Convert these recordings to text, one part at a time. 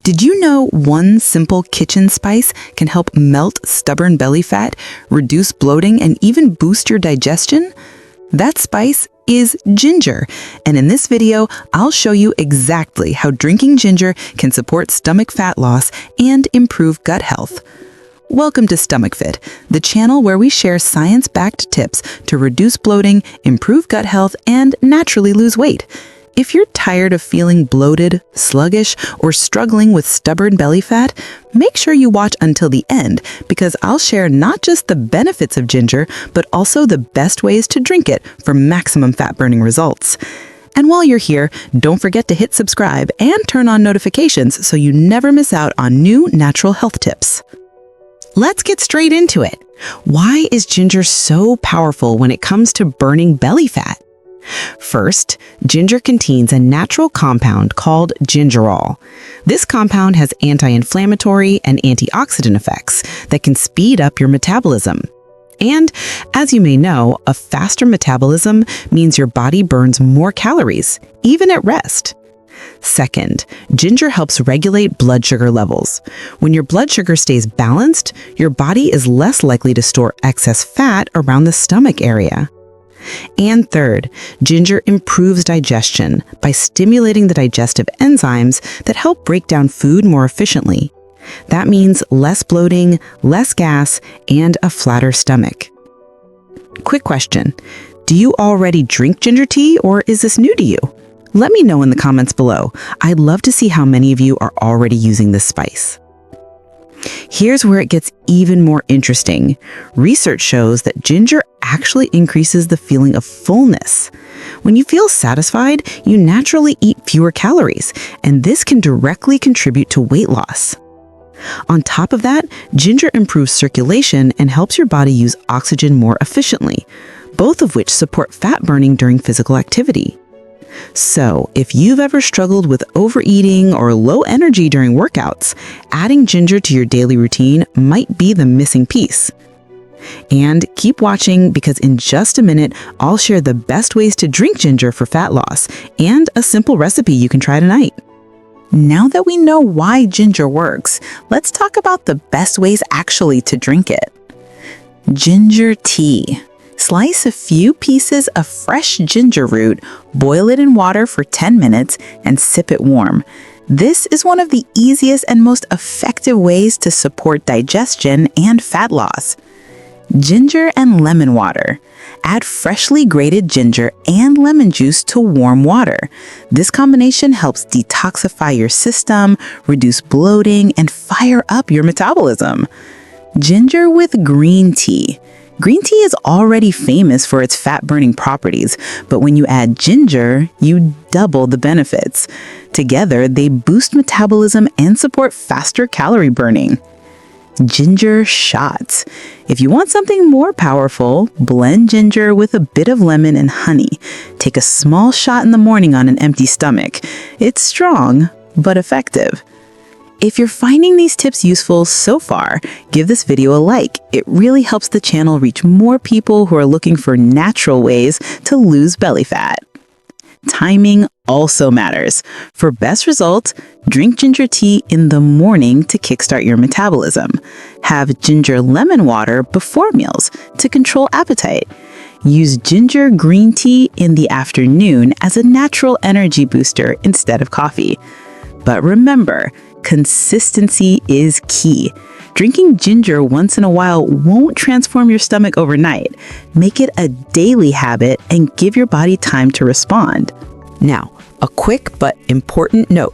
Did you know one simple kitchen spice can help melt stubborn belly fat, reduce bloating, and even boost your digestion? That spice is ginger, and in this video, I'll show you exactly how drinking ginger can support stomach fat loss and improve gut health. Welcome to Stomach Fit, the channel where we share science-backed tips to reduce bloating, improve gut health, and naturally lose weight. If you're tired of feeling bloated, sluggish, or struggling with stubborn belly fat, make sure you watch until the end because I'll share not just the benefits of ginger, but also the best ways to drink it for maximum fat-burning results. And while you're here, don't forget to hit subscribe and turn on notifications so you never miss out on new natural health tips. Let's get straight into it. Why is ginger so powerful when it comes to burning belly fat? First, ginger contains a natural compound called gingerol. This compound has anti-inflammatory and antioxidant effects that can speed up your metabolism. And, as you may know, a faster metabolism means your body burns more calories, even at rest. Second, ginger helps regulate blood sugar levels. When your blood sugar stays balanced, your body is less likely to store excess fat around the stomach area. And third, ginger improves digestion by stimulating the digestive enzymes that help break down food more efficiently. That means less bloating, less gas, and a flatter stomach. Quick question, do you already drink ginger tea or is this new to you? Let me know in the comments below. I'd love to see how many of you are already using this spice. Here's where it gets even more interesting. Research shows that ginger actually increases the feeling of fullness. When you feel satisfied, you naturally eat fewer calories, and this can directly contribute to weight loss. On top of that, ginger improves circulation and helps your body use oxygen more efficiently, both of which support fat burning during physical activity. So, if you've ever struggled with overeating or low energy during workouts, adding ginger to your daily routine might be the missing piece. And keep watching because in just a minute, I'll share the best ways to drink ginger for fat loss and a simple recipe you can try tonight. Now that we know why ginger works, let's talk about the best ways actually to drink it. Ginger tea. Slice a few pieces of fresh ginger root, boil it in water for 10 minutes, and sip it warm. This is one of the easiest and most effective ways to support digestion and fat loss. Ginger and lemon water. Add freshly grated ginger and lemon juice to warm water. This combination helps detoxify your system, reduce bloating, and fire up your metabolism. Ginger with green tea. Green tea is already famous for its fat-burning properties, but when you add ginger, you double the benefits. Together, they boost metabolism and support faster calorie burning. Ginger shots. If you want something more powerful, blend ginger with a bit of lemon and honey. Take a small shot in the morning on an empty stomach. It's strong, but effective. If you're finding these tips useful so far, give this video a like. It really helps the channel reach more people who are looking for natural ways to lose belly fat. Timing also matters. For best results, drink ginger tea in the morning to kickstart your metabolism. Have ginger lemon water before meals to control appetite. Use ginger green tea in the afternoon as a natural energy booster instead of coffee. But remember, consistency is key. Drinking ginger once in a while won't transform your stomach overnight. Make it a daily habit and give your body time to respond. Now, a quick but important note.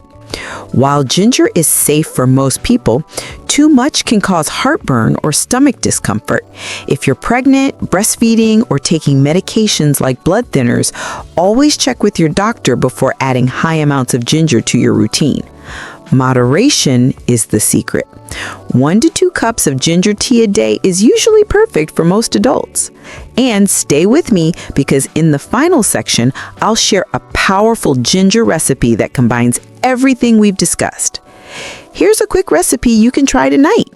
While ginger is safe for most people, too much can cause heartburn or stomach discomfort. If you're pregnant, breastfeeding, or taking medications like blood thinners, always check with your doctor before adding high amounts of ginger to your routine. Moderation is the secret. 1 to 2 cups of ginger tea a day is usually perfect for most adults. And stay with me because in the final section, I'll share a powerful ginger recipe that combines everything we've discussed. Here's a quick recipe you can try tonight.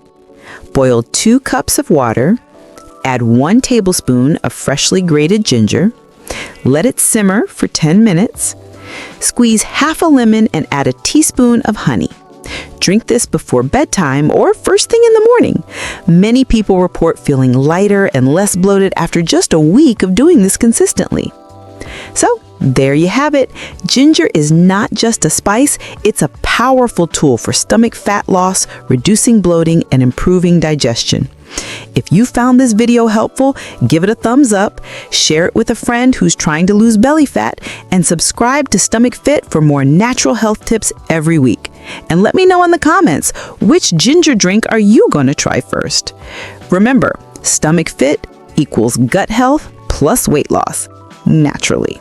Boil 2 cups of water, add 1 tablespoon of freshly grated ginger, let it simmer for 10 minutes, squeeze half a lemon and add a teaspoon of honey. Drink this before bedtime or first thing in the morning. Many people report feeling lighter and less bloated after just a week of doing this consistently. So, there you have it. Ginger is not just a spice, it's a powerful tool for stomach fat loss, reducing bloating, and improving digestion. If you found this video helpful, give it a thumbs up, share it with a friend who's trying to lose belly fat, and subscribe to Stomach Fit for more natural health tips every week. And let me know in the comments, which ginger drink are you going to try first? Remember, Stomach Fit equals gut health plus weight loss, naturally.